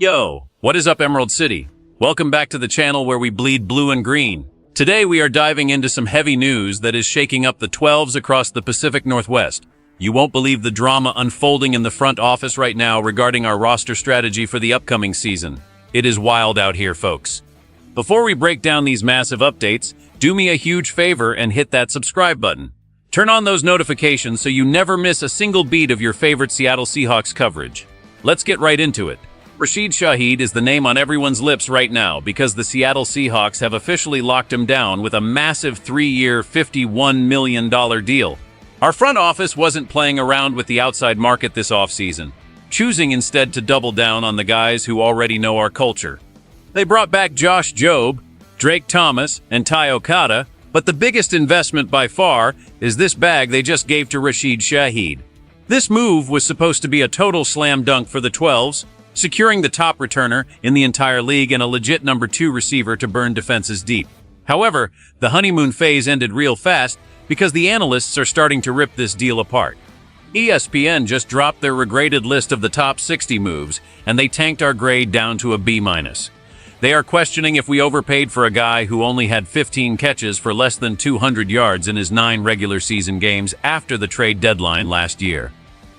Yo, what is up, Emerald City? Welcome back to the channel where we bleed blue and green. Today we are diving into some heavy news that is shaking up the 12s across the Pacific Northwest. You won't believe the drama unfolding in the front office right now regarding our roster strategy for the upcoming season. It is wild out here, folks. Before we break down these massive updates, do me a huge favor and hit that subscribe button. Turn on those notifications so you never miss a single beat of your favorite Seattle Seahawks coverage. Let's get right into it. Rashid Shaheed is the name on everyone's lips right now because the Seattle Seahawks have officially locked him down with a massive 3-year, $51 million deal. Our front office wasn't playing around with the outside market this offseason, choosing instead to double down on the guys who already know our culture. They brought back Josh Jobe, Drake Thomas, and Ty Okada, but the biggest investment by far is this bag they just gave to Rashid Shaheed. This move was supposed to be a total slam dunk for the 12s, securing the top returner in the entire league and a legit number 2 receiver to burn defenses deep. However, the honeymoon phase ended real fast because the analysts are starting to rip this deal apart. ESPN just dropped their regraded list of the top 60 moves, and they tanked our grade down to a B-. They are questioning if we overpaid for a guy who only had 15 catches for less than 200 yards in his 9 regular season games after the trade deadline last year.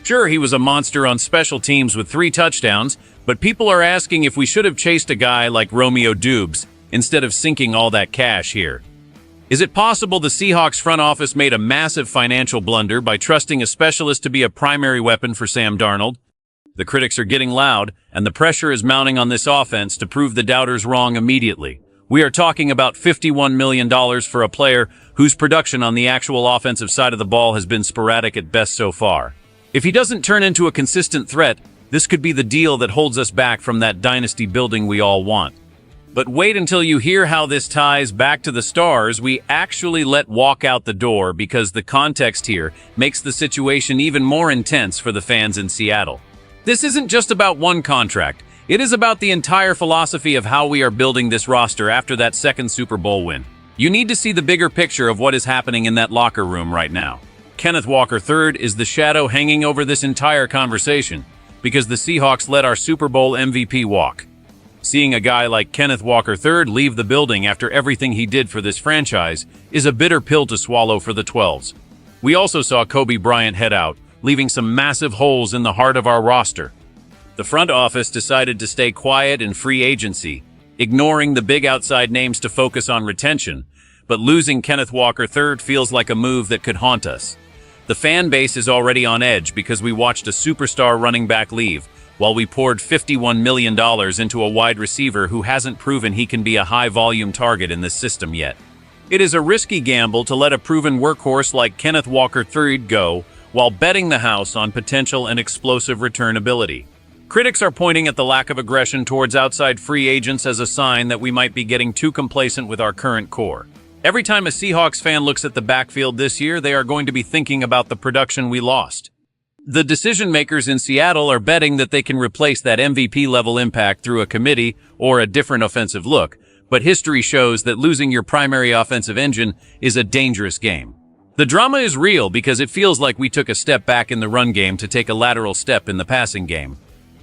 Sure, he was a monster on special teams with 3 touchdowns, but people are asking if we should have chased a guy like Romeo Doubs instead of sinking all that cash here. Is it possible the Seahawks front office made a massive financial blunder by trusting a specialist to be a primary weapon for Sam Darnold? The critics are getting loud, and the pressure is mounting on this offense to prove the doubters wrong immediately. We are talking about $51 million for a player whose production on the actual offensive side of the ball has been sporadic at best so far. If he doesn't turn into a consistent threat, this could be the deal that holds us back from that dynasty building we all want. But wait until you hear how this ties back to the stars we actually let walk out the door, because the context here makes the situation even more intense for the fans in Seattle. This isn't just about one contract. It is about the entire philosophy of how we are building this roster after that second Super Bowl win. You need to see the bigger picture of what is happening in that locker room right now. Kenneth Walker III is the shadow hanging over this entire conversation because the Seahawks let our Super Bowl MVP walk. Seeing a guy like Kenneth Walker III leave the building after everything he did for this franchise is a bitter pill to swallow for the 12s. We also saw Kobe Bryant head out, leaving some massive holes in the heart of our roster. The front office decided to stay quiet in free agency, ignoring the big outside names to focus on retention, but losing Kenneth Walker III feels like a move that could haunt us. The fan base is already on edge because we watched a superstar running back leave, while we poured $51 million into a wide receiver who hasn't proven he can be a high-volume target in this system yet. It is a risky gamble to let a proven workhorse like Kenneth Walker III go while betting the house on potential and explosive returnability. Critics are pointing at the lack of aggression towards outside free agents as a sign that we might be getting too complacent with our current core. Every time a Seahawks fan looks at the backfield this year, they are going to be thinking about the production we lost. The decision makers in Seattle are betting that they can replace that MVP-level impact through a committee or a different offensive look, but history shows that losing your primary offensive engine is a dangerous game. The drama is real because it feels like we took a step back in the run game to take a lateral step in the passing game.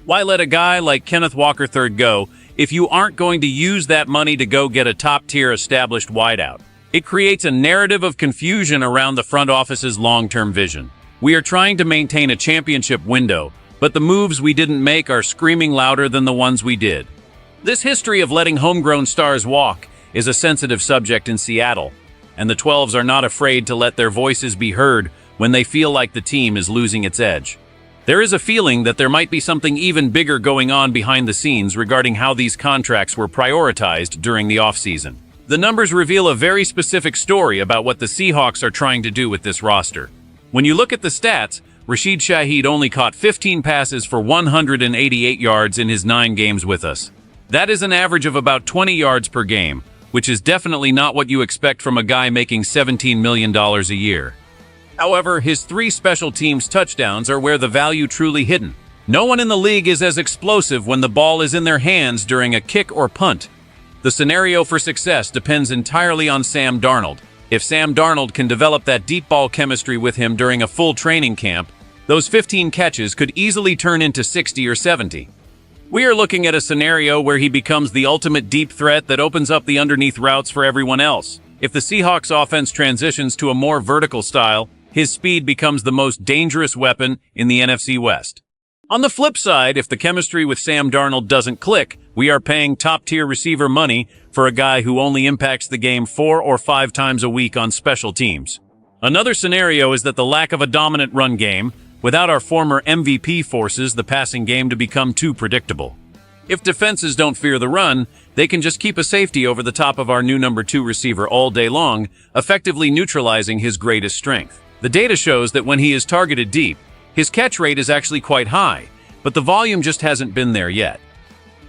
Why let a guy like Kenneth Walker III go if you aren't going to use that money to go get a top-tier established wideout? It creates a narrative of confusion around the front office's long-term vision. We are trying to maintain a championship window, but the moves we didn't make are screaming louder than the ones we did. This history of letting homegrown stars walk is a sensitive subject in Seattle, and the 12s are not afraid to let their voices be heard when they feel like the team is losing its edge. There is a feeling that there might be something even bigger going on behind the scenes regarding how these contracts were prioritized during the offseason. The numbers reveal a very specific story about what the Seahawks are trying to do with this roster. When you look at the stats, Rashid Shaheed only caught 15 passes for 188 yards in his 9 games with us. That is an average of about 20 yards per game, which is definitely not what you expect from a guy making $17 million a year. However, his 3 special teams touchdowns are where the value truly hidden. No one in the league is as explosive when the ball is in their hands during a kick or punt. The scenario for success depends entirely on Sam Darnold. If Sam Darnold can develop that deep ball chemistry with him during a full training camp, those 15 catches could easily turn into 60 or 70. We are looking at a scenario where he becomes the ultimate deep threat that opens up the underneath routes for everyone else. If the Seahawks offense transitions to a more vertical style, his speed becomes the most dangerous weapon in the NFC West. On the flip side, if the chemistry with Sam Darnold doesn't click, we are paying top-tier receiver money for a guy who only impacts the game 4 or 5 times a week on special teams. Another scenario is that the lack of a dominant run game, without our former MVP, forces the passing game to become too predictable. If defenses don't fear the run, they can just keep a safety over the top of our new number 2 receiver all day long, effectively neutralizing his greatest strength. The data shows that when he is targeted deep, his catch rate is actually quite high, but the volume just hasn't been there yet.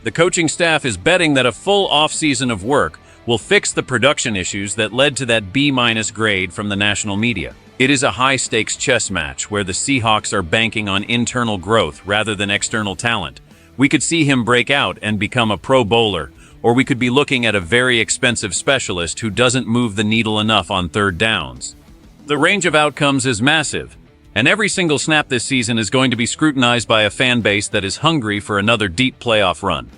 The coaching staff is betting that a full off-season of work will fix the production issues that led to that B- grade from the national media. It is a high-stakes chess match where the Seahawks are banking on internal growth rather than external talent. We could see him break out and become a pro bowler, or we could be looking at a very expensive specialist who doesn't move the needle enough on third downs. The range of outcomes is massive, and every single snap this season is going to be scrutinized by a fan base that is hungry for another deep playoff run.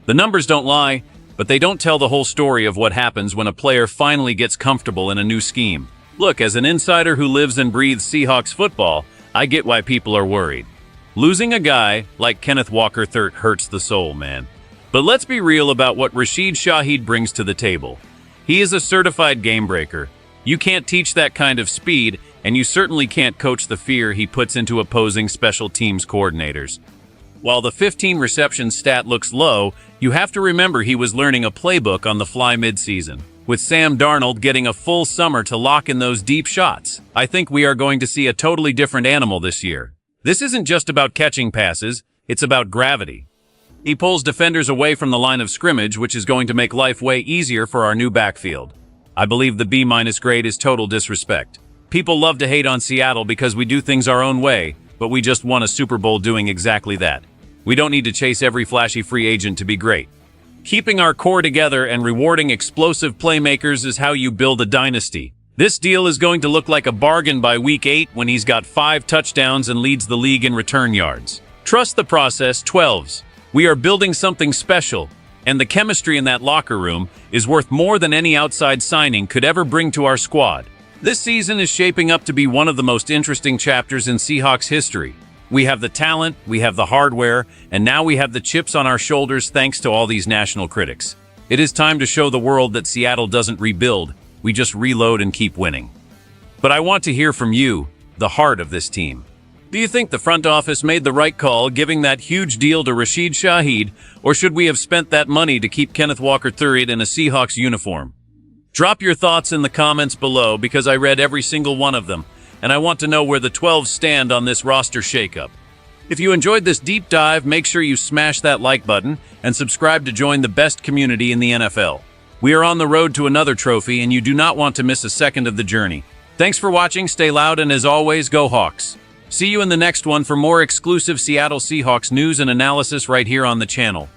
The numbers don't lie, but they don't tell the whole story of what happens when a player finally gets comfortable in a new scheme. Look, as an insider who lives and breathes Seahawks football, I get why people are worried. Losing a guy like Kenneth Walker III hurts the soul, man. But let's be real about what Rashid Shaheed brings to the table. He is a certified game breaker. You can't teach that kind of speed, and you certainly can't coach the fear he puts into opposing special teams coordinators. While the 15 reception stat looks low, you have to remember he was learning a playbook on the fly midseason. With Sam Darnold getting a full summer to lock in those deep shots, I think we are going to see a totally different animal this year. This isn't just about catching passes, it's about gravity. He pulls defenders away from the line of scrimmage, which is going to make life way easier for our new backfield. I believe the B- grade is total disrespect. People love to hate on Seattle because we do things our own way, but we just won a Super Bowl doing exactly that. We don't need to chase every flashy free agent to be great. Keeping our core together and rewarding explosive playmakers is how you build a dynasty. This deal is going to look like a bargain by week 8 when he's got 5 touchdowns and leads the league in return yards. Trust the process, 12s. We are building something special, and the chemistry in that locker room is worth more than any outside signing could ever bring to our squad. This season is shaping up to be one of the most interesting chapters in Seahawks history. We have the talent, we have the hardware, and now we have the chips on our shoulders thanks to all these national critics. It is time to show the world that Seattle doesn't rebuild, we just reload and keep winning. But I want to hear from you, the heart of this team. Do you think the front office made the right call giving that huge deal to Rashid Shaheed, or should we have spent that money to keep Kenneth Walker III in a Seahawks uniform? Drop your thoughts in the comments below because I read every single one of them, and I want to know where the 12s stand on this roster shakeup. If you enjoyed this deep dive, make sure you smash that like button and subscribe to join the best community in the NFL. We are on the road to another trophy, and you do not want to miss a second of the journey. Thanks for watching, stay loud, and as always, go Hawks. See you in the next one for more exclusive Seattle Seahawks news and analysis right here on the channel.